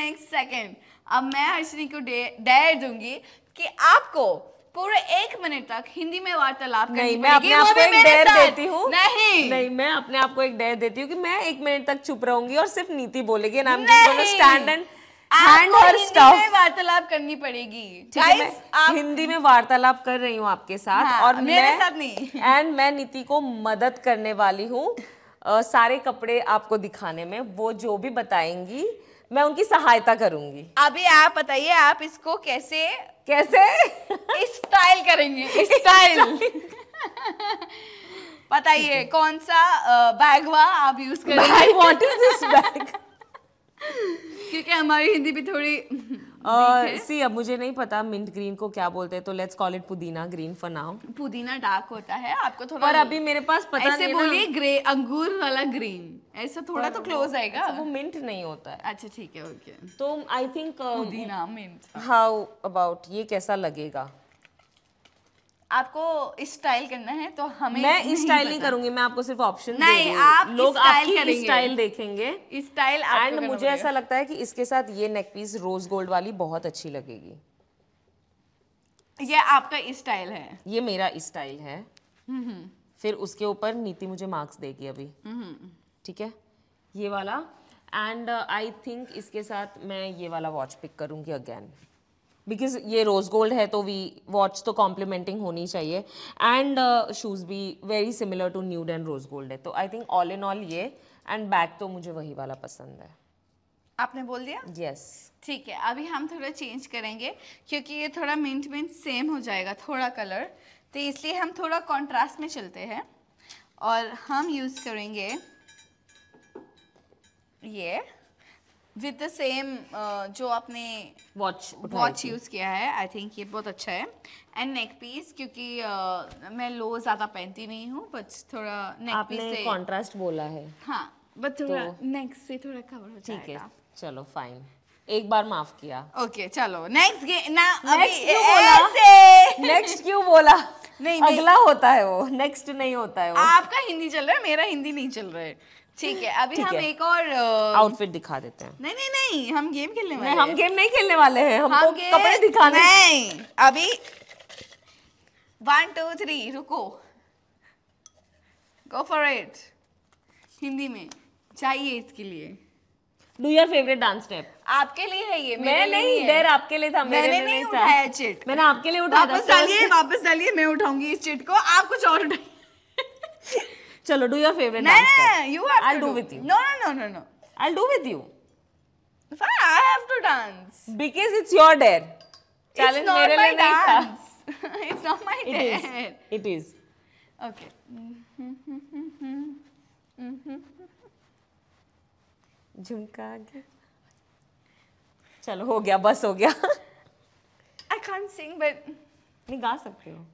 एक सेकंड. अब मैं हर्षिनी को डेयर दूंगी कि आपको पूरे 1 मिनट तक हिंदी में वार्तालाप करनी नहीं, मैं अपने पड़ेगी, आप वो को भी एक मेरे डेयर साथ. देती हूँ. नहीं, मैं अपने आप को एक डेयर देती हूँ कि मैं 1 मिनट तक चुप रहूंगी और सिर्फ नीति बोलेगी, and I'm just gonna stand and hand आपको her हिंदी stuff. में वार्तालाप करनी पड़ेगी. ठीक है, Guys, आप मैं हिंदी में वार्तालाप कर रही हूँ आपके साथ. हाँ, और मेरे मैं साथ नहीं. एंड मैं नीति को मदद करने वाली हूँ सारे कपड़े आपको दिखाने में, वो जो भी बताएंगी मैं उनकी सहायता करूंगी। अभी आप बताइए आप इसको कैसे कैसे स्टाइल करेंगे, स्टाइल बताइए कौन सा बैगवा आप यूज करेंगे। What is this bag? क्योंकि हमारी हिंदी भी थोड़ी सी अब मुझे नहीं पता मिंट ग्रीन को क्या बोलते हैं, तो लेट्स कॉल इट पुदीना ग्रीन फॉर नाउ। पुदीना डार्क होता है, आपको थोड़ा पर अभी मेरे पास पता ऐसे नहीं बोलिए ग्रे, अंगूर वाला ग्रीन, ऐसा थोड़ा तो क्लोज आएगा। वो मिंट नहीं होता है। अच्छा ठीक है, ओके। तो आई थिंक पुदीना मिंट, हाउ अबाउट ये कैसा लगेगा? आपको स्टाइल करना है तो हमें मैं स्टाइल नहीं करूंगी, मैं आपको सिर्फ ऑप्शन दे नहीं, रही हूँ। आप लोग स्टाइल आपकी करेंगे। स्टाइल देखेंगे स्टाइल एंड मुझे ऐसा लगता है कि इसके साथ ये नेक पीस रोज गोल्ड वाली बहुत अच्छी लगेगी। ये आपका स्टाइल है, ये मेरा स्टाइल है। फिर उसके ऊपर नीति मुझे मार्क्स देगी अभी, ठीक है, ये वाला। एंड आई थिंक इसके साथ मैं ये वाला वॉच पिक करूंगी अगेन, बिकॉज ये रोज गोल्ड है तो वी वॉच तो कॉम्प्लीमेंटिंग होनी चाहिए। एंड शूज भी very similar to nude and rose gold है, तो I think all in all ये। एंड बैग तो मुझे वही वाला पसंद है। आपने बोल दिया? यस। ठीक है, अभी हम थोड़ा चेंज करेंगे क्योंकि ये थोड़ा मिंट मिंट सेम हो जाएगा थोड़ा कलर, तो इसलिए हम थोड़ा कॉन्ट्रास्ट में चलते हैं और हम यूज करेंगे ये विद द सेम जो आपने वॉच यूज किया है। आई थिंक ये बहुत अच्छा है। एंड नेक पीस, क्योंकि मैं लो ज्यादा पहनती नहीं हूँ, बट थोड़ा नेक पीस आपने से कॉन्ट्रास्ट बोला है। हाँ, बट थोड़ा नेक से थोड़ा कवर हो ठीक है, जाएगा। चलो फाइन, एक बार माफ किया। ओके चलो नेक्स्ट गेम ना। Next अभी क्यों बोला? ऐसे नेक्स्ट क्यों बोला? नहीं, अगला होता है वो, नेक्स्ट नहीं होता है वो। आपका हिंदी चल रहा है, मेरा हिंदी नहीं चल रहा है। ठीक है, अभी ठीक हम है। एक और आउटफिट दिखा देते हैं। नहीं नहीं नहीं, हम गेम खेलने वाले नहीं, हम गेम नहीं खेलने वाले हैं, हमको हम कपड़े दिखाने। नहीं, अभी 1 2 3 रुको, गो फॉर इट। हिंदी में चाहिए इसके लिए। Do your favourite dance step. आपके लिए है ये, मेरे मैं लिए नहीं, है। देर आपके लिए था, मेरे मैंने लिए नहीं था। उठाया चिट, मैंने आपके लिए उठाया था। वापस डालिए, वापस डालिए, मैं उठाऊंगी इस चिट को, आप कुछ और उठाइए। चलो डू योर फेवरेट नहीं डांस स्टेप। नहीं, you have I'll to do do. with you. No no no no no. I'll do with you Fine, I have to dance. because it's your dare. It's Challenge not मेरे my लिए नहीं था। dance. It's not my It is. dare. It is. Okay. झुमका आगे। चलो हो गया, बस हो गया। I can't sing, but नहीं गा सकते हो।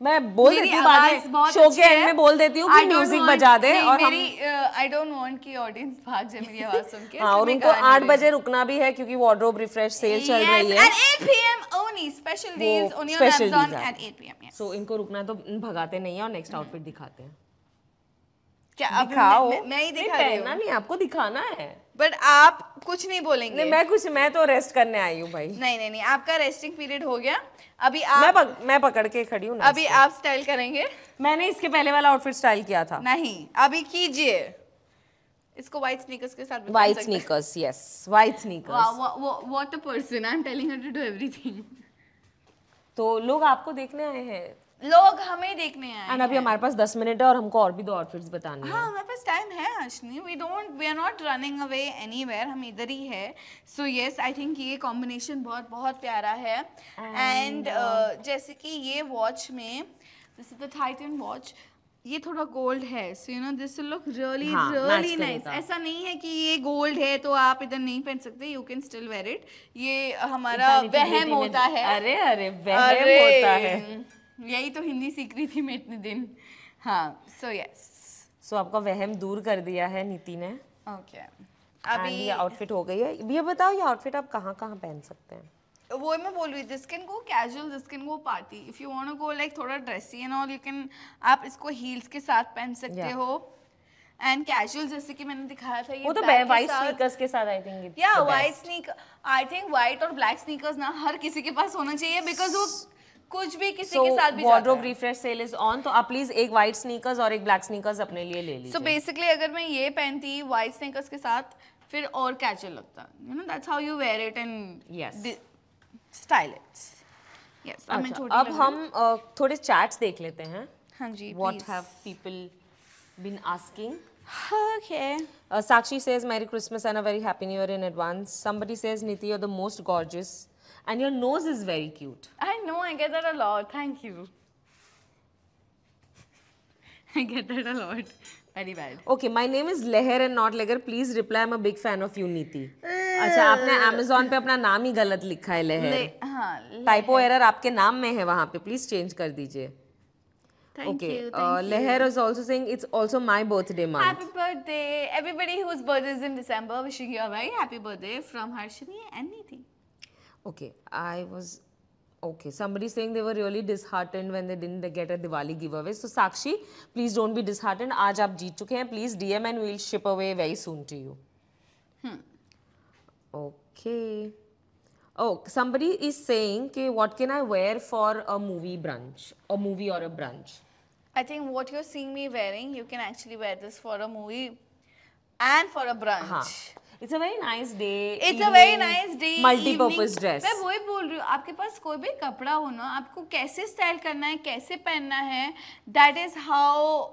मैं बोल मेरी देती हूँ आवाज बाद में, बहुत शो अच्छी के एंड है। में बोल देती हूँ कि I don't म्यूजिक want- बजा दे। नहीं, और हम मेरी I don't want कि ऑडियंस भाग जाए मेरी आवाज सुन के। हाँ, और इसलिए उनको मैं गा नहीं 8 रही। बजे रुकना भी है क्योंकि वार्डरोब रिफ्रेश सेल चल रही है। At 8 p.m. only. Special deals only on special Amazon deals at 8 p.m. Yes. सो इनको रुकना है तो भगाते नहीं है और नेक्स्ट आउटफिट दिखाते हैं। क्या अब दिखाओ। मैं ही दिखा नहीं, रही पहनना हूँ, नहीं, आपको दिखाना है। बट आप कुछ नहीं बोलेंगे। नहीं, मैं तो रेस्ट करने आई हूँ भाई। नहीं नहीं नहीं, आपका रेस्टिंग पीरियड हो गया। अभी आप मैं पकड़ के खड़ी हूँ ना। अभी आप स्टाइल करेंगे। मैंने इसके पहले वाला आउटफिट स्टाइल किया था। नहीं, अभी कीजिए इसको व्हाइट स्नीकर्स के साथ भी पहन व्हाइट सकते हैं। Sneakers, yes, white sneakers. What a person, I am telling her to do everything. तो लोग आपको देखने आए हैं लोग हमें देखने आए एंड अभी हमारे पास 10 मिनट है और हमको और भी 2 आउटफिट्स बताने हाँ, हैं। हमारे पास टाइम है Ashni. We are not running away anywhere, हम इधर ही है। सो यस, आई थिंक ये कॉम्बिनेशन बहुत बहुत प्यारा है। एंड जैसे कि ये वॉच में, this is the Titan watch, ये थोड़ा गोल्ड है, so you know this will look really हाँ, रियली match नाइस। करेगा। ऐसा नहीं है कि ये गोल्ड है तो आप इधर नहीं पहन सकते, you can still wear it. ये हमारा वहम होता है। अरे वहम होता है। यही तो हिंदी सीख रही थी मैं इतने दिन। हाँ, सो यस, सो आपका वहम दूर कर दिया है नीति ने। ओके। अभी ये आउटफिट हो गई है। ये बताओ, ये आउटफिट आप कहाँ कहाँ पहन सकते हैं? वो मैं बोल रही थी, this can go casual, this can go party. If you want to go like थोड़ा dressy and all, you can, आप इसको हील्स के साथ पहन सकते Yeah. हो। एंड कैजुअल जैसे कि मैंने दिखाया था, ये वो तो black के व्हाइट साथ- स्नीकर्स के साथ आई थिंक या white sneaker, I think white और ब्लैक स्नीकर्स ना हर किसी के पास होना चाहिए, बिकॉज वो कुछ भी किसी के साथ भी wardrobe refresh sale is on, तो आप प्लीज एक व्हाइट स्नीकर्स और एक ब्लैक स्नीकर्स अपने लिए ले लीजिए। सो बेसिकली अगर मैं ये पहनती व्हाइट स्नीकर्स के साथ, फिर और कैजुअल लगता, you know, that's how you wear it and Yes. Style it. Yes, अब मैं अच्छा, छोटी अब लग हम थोड़े चैट्स देख लेते हैं। हाँ जी, what please. Have people been asking Okay. Sakshi says Merry Christmas and a very Happy New Year in advance. Somebody says Niti, you're the most gorgeous and your nose is very cute. I know, I get that a lot. Thank you. I get that a lot. Very bad. Okay, my name is Leher and not Leher. Please reply. I'm a big fan of you, Niti. अच्छा आपने Amazon पे अपना नाम ही गलत लिखा है लहर. हाँ. टाइपो एरर आपके नाम में है वहाँ पे. प्लीज चेंज कर दीजिए. Thank Okay. you. Thank you. Leher is also saying it's also my birthday month. Happy birthday. Everybody whose birthday is in December, wishing you a very happy birthday from Harshini and Niti. Okay, okay. Somebody saying they were really disheartened when they didn't get a Diwali giveaway. So Sakshi, please don't be disheartened. आज आप जीत चुके हैं. Please DM and we'll ship away very soon to you. Okay. Oh, somebody is saying, okay, what can I wear for a movie brunch? A movie or a brunch? I think what you're seeing me wearing, you can actually wear this for a movie and for a brunch. हाँ. It's a very nice day. It's a very nice day. Multi-purpose evening. dress. मैं वही बोल रही हूँ, आपके पास कोई भी कपड़ा हो ना, आपको कैसे स्टाइल करना है, कैसे पहनना है, that is how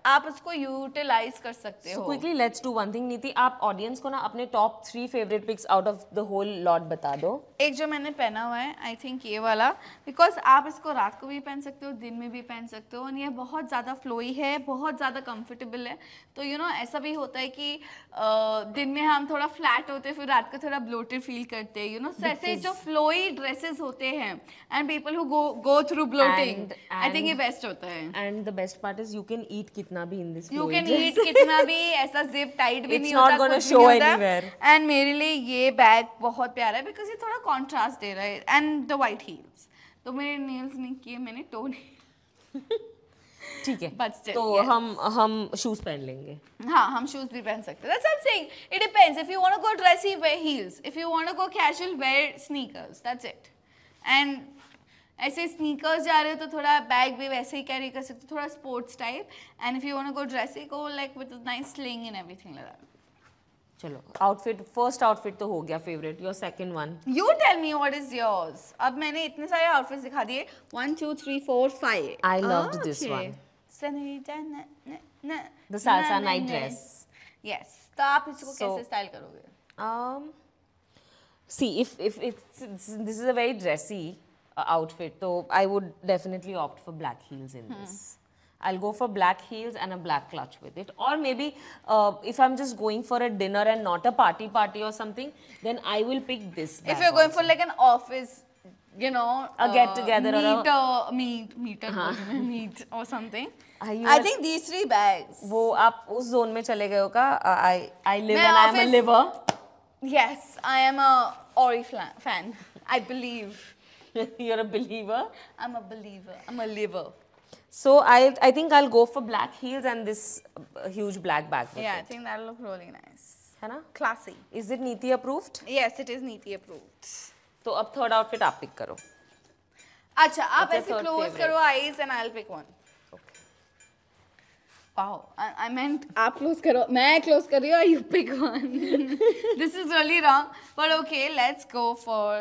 आप उसको utilize कर सकते हो. So quickly, let's do one thing. Niti, आप audience को ना अपने top 3 favorite picks out of the whole lot बता दो. एक जो मैंने पहना हुआ है, I think ये वाला, because आप इसको रात को भी पहन सकते हो, दिन में भी पहन सकते हो, और ये बहुत ज़्यादा flowy है, बहुत ज़्यादा comfortable है. तो you know ऐसा भी होता है कि दिन में हम थोड़ा फ्लैट होते हैं, फिर रात को थोड़ा ब्लोटेड फील करते हैं, you know. So ऐसे जो फ्लोई ड्रेसेस होते हैं and people who go through bloating, I think ये बेस्ट होता है. And the best part is you can eat कितना भी in this You flowy can dress. eat कितना भी, ऐसा zip tight भी It's नहीं not होता, gonna कुछ भी show नहीं होता. anywhere. And मेरे लिए ये बैग बहुत प्यारा है because ये थोड़ा contrast दे रहा है, and the white heels. तो मेरे nails नहीं किए, मैंने toe नहीं. ठीक है. But still, तो yes. हम shoes पहन लेंगे. हाँ, हम shoes भी पहन सकते हैं. That's what I'm saying. It depends. If you want to go dressy, wear heels. If you want to go casual, wear sneakers. That's it. And ऐसे sneakers जा रहे हो तो थोड़ा बैग भी वैसे ही कैरी कर सकते हो, थोड़ा sports type. And if you want to go dressy, go like with a nice sling and everything like that. चलो outfit, first outfit तो हो गया favorite. Your second one. You tell me what is yours. अब मैंने इतने सारे outfits दिखा दिए. 1, 2, 3, 4, 5. I loved this one. The salsa night dress. Yes. तो आप इसको So, कैसे style करोगे? See, if this is a very dressy outfit, so I would definitely opt for black heels in this. I'll go for black heels and a black clutch with it. Or maybe if I'm just going for a dinner and not a party or something, then I will pick this bag If you're going also. for like an office, you know, A get-together or meet or something. You I are- think these 3 bags. वो आप उस zone में चले गए हो का? I live मैं and I am a office- liver. Yes, I am a Ori fan. I believe. You're a believer. I'm a believer. I'm a liver. So I think I'll go for black heels and this huge black bag with Yeah, I it. think that'll look really nice. है ना? Classy. Is it Niti approved? Yes, it is Niti approved. तो अब third outfit आप pick करो. अच्छा, आप What's your ऐसे third close favorite? करो eyes and I'll pick one. Wow, I meant आप close करो, मैं close कर रही हूँ, you pick one. This is really wrong, but okay, let's go for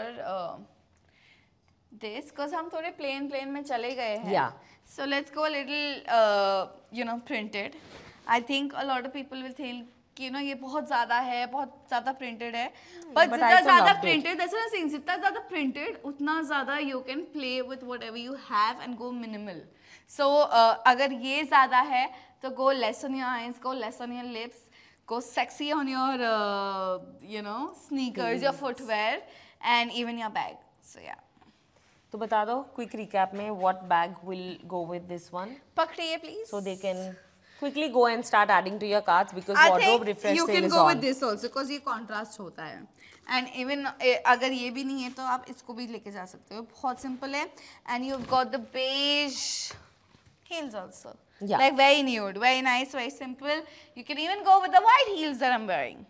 this, because हम थोड़े plain में चले गए हैं. Yeah. So let's go a little, printed. I think a lot of people will think कि ये बहुत ज़्यादा है, बहुत ज़्यादा printed है. But But जितना I also ज़्यादा loved it. printed, that's what I'm saying. जितना ज़्यादा printed, उतना ज़्यादा you can play with whatever you have and go minimal. So अगर ये ज़्यादा है, तो go less on your eyes, go less on your lips, go sexy on your, sneakers, your footwear, and even your bag. So yeah. तो बता दो quick recap में what bag will go with this one, पकड़िए please. so they can quickly go and start adding to your carts because I wardrobe think refresh you sale can is go on. with this also because ये contrast होता है. And even अगर ये भी नहीं है तो आप इसको भी लेके जा सकते हो. बहुत simple है. And you've got the beige heels also. Yeah. Like very nude, very nice, very simple. You can even go with the white heels that I'm wearing.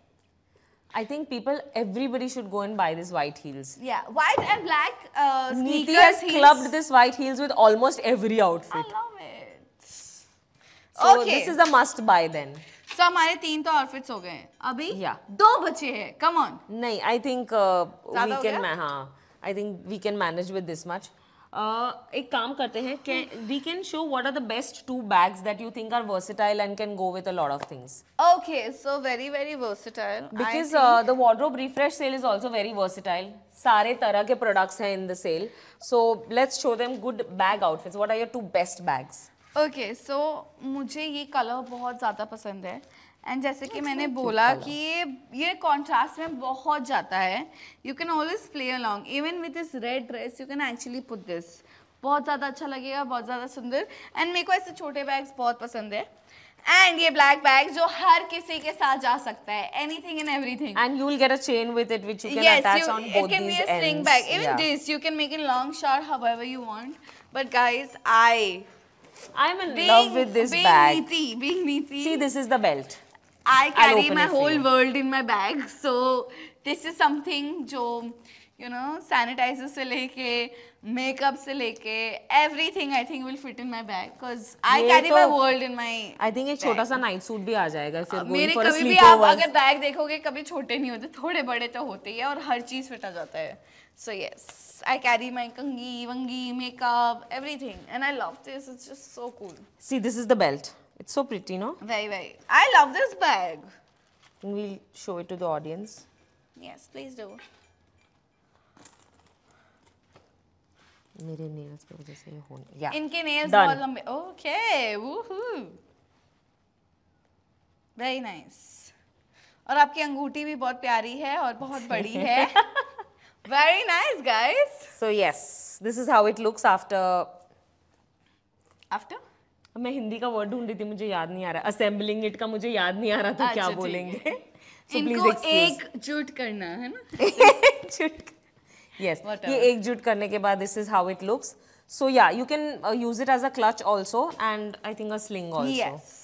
I think everybody should go and buy these white heels. Yeah, white and black Niti sneakers has heels. clubbed this white heels with almost every outfit. I love it. So Okay. this is a must buy then. So हमारे 3 तो outfits हो गए हैं. अभी Yeah. 2 बचे हैं. Come on. नहीं, I think we ज़्यादा हो can गया? हाँ, I think we can manage with this much. एक काम करते हैं, we can show what are the best 2 bags that you think are versatile and can go with a lot of things. Okay, so very very versatile. Because I think the wardrobe refresh sale is also very versatile. सारे तरह के products हैं in the sale. So let's show them good bag outfits. What are your 2 best bags? Okay, so मुझे ये colour बहुत ज़्यादा पसंद है एंड जैसे कि मैंने बोला कि ये कॉन्ट्रास्ट में बहुत जाता है. You can always play along even with this red dress. You can actually put this. बहुत ज़्यादा अच्छा लगेगा, बहुत ज़्यादा सुंदर. एंड मेरे को ऐसे छोटे बैग्स बहुत पसंद है. एंड ये ब्लैक बैग जो हर किसी के साथ जा सकता है, anything and everything. And you'll get a chain with it which you can Yes, attach on both it can these be a sling ends. bag. Even Yeah. this, you can make it long, short, however you want. But guys, I'm in love with this bag. being Neeti, See, this is the belt. I carry open my it for whole you. world in my bag. So this is something जो you know sanitizer से लेके makeup से लेके everything I think will fit in my bag because I ये carry my तो- world in my. I think एक छोटा सा नाइट सूट भी आ जाएगा फिर going मेरे for a कभी भी आप sleepover. अगर बैग देखोगे कभी छोटे नहीं होते, थोड़े बड़े तो होते ही है और हर चीज फिट आ जाता है. So yes, I carry my कंघी, वंगी, makeup, everything, and I love this. It's just so cool. See, this is the belt. It's so pretty, no? Very, very. I love this bag. We'll show it to the audience. Yes, please do. मेरे nails की वजह से ये हो नहीं. Yeah. इनके nails Done. बहुत लंबे. Okay, woohoo. Very nice. और आपकी अंगूठी भी बहुत प्यारी है और बहुत बड़ी है. Very nice, guys. So yes, this is how it looks after. After? अब मैं हिंदी का वर्ड ढूंढ रही थी, मुझे याद नहीं आ रहा. Assembling it का मुझे याद नहीं आ रहा था क्या अच्छा, ठीक बोलेंगे. है. So please इनको excuse. एकजुट करना है ना. एकजुट. Yes. Whatever. ये एकजुट करने के बाद this is how it looks. So yeah, you can use it as a clutch also and I think a sling also. Yes.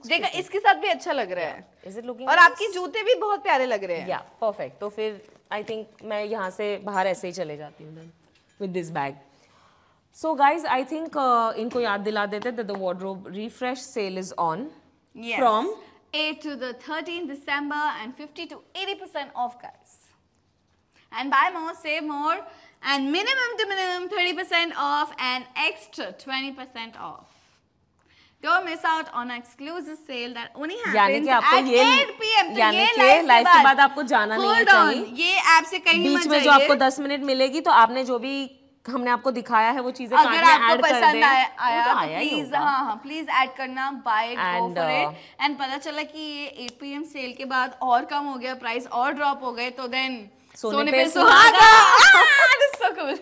देखा इसके साथ भी अच्छा लग रहा है. Is it looking और nice? आपके जूते भी बहुत प्यारे लग रहे हैं. Yeah, perfect. तो फिर I think मैं यहाँ से बाहर ऐसे ही चले जाती हूँ with this bag. So guys, I think इनको याद दिला देते that the wardrobe refresh sale is on. Yes. From 8 to the 13th December and 50 to 80% off, guys. And buy more, save more, and minimum to minimum 30% off and extra 20% off. Don't miss out on an exclusive sale that only यानी happens कि आपको at ये 8 p.m. तो यानी ये कि live के बाद आपको जाना नहीं है Hold on, कहीं. ये ऐप से कहीं बीच मत में जो जाइए. आपको 10 मिनट मिलेगी तो आपने जो भी हमने आपको दिखाया है वो चीजें अगर कार्ट में आपको ऐड कर पसंद दें. आया वो तो तो आया ही प्लीज होगा. हाँ प्लीज ऐड करना. Buy it, go And, for it. And पता चला कि ये 8 PM सेल के बाद और कम हो गया, प्राइस और ड्रॉप हो गए, तो देन सोने पे पे सुहागा. That's so cool.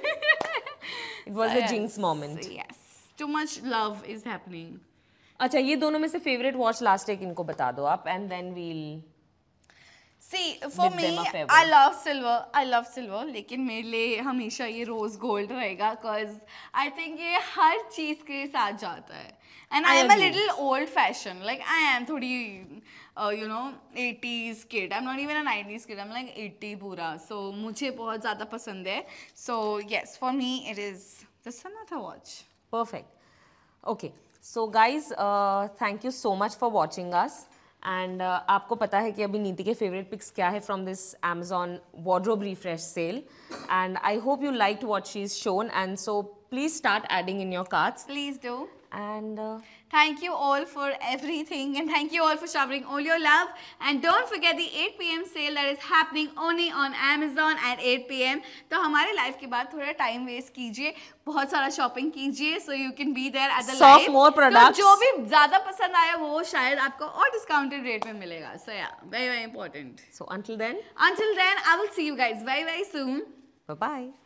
It was a jinx moment. Yes, too much love is happening. अच्छा, ये दोनों में से फेवरेट वॉच लास्ट एक इनको बता दो आप and then we'll. See, for Bid me, them a favor. I love silver. I love silver. लेकिन मेरे लिए हमेशा ये रोज गोल्ड रहेगा, cause I think ये हर चीज के साथ जाता है. And I am a agree. little old fashioned. Like I am थोड़ी, you know, 80s kid. I'm not even a 90s kid. I'm like 80 पूरा. So मुझे बहुत ज़्यादा पसंद है. So yes, for me it is just another watch. Perfect. Okay. So guys, thank you so much for watching us. And आपको पता है कि अभी नीति के favorite picks क्या है from this Amazon wardrobe refresh sale. And I hope you liked what she's shown. And so please start adding in your carts. Please do. And Thank you all for everything, and thank you all for showering all your love. And don't forget the 8 PM sale that is happening only on Amazon at 8 PM. तो हमारे live के बाद थोड़ा time waste कीजिए, बहुत सारा shopping कीजिए, so you can be there at the Soft live. more products. तो जो भी ज़्यादा पसंद आया वो शायद आपको और डिस्काउंटेड रेट में मिलेगा. So yeah, very very important. so until then, Until then, I will see you guys very very soon. bye bye.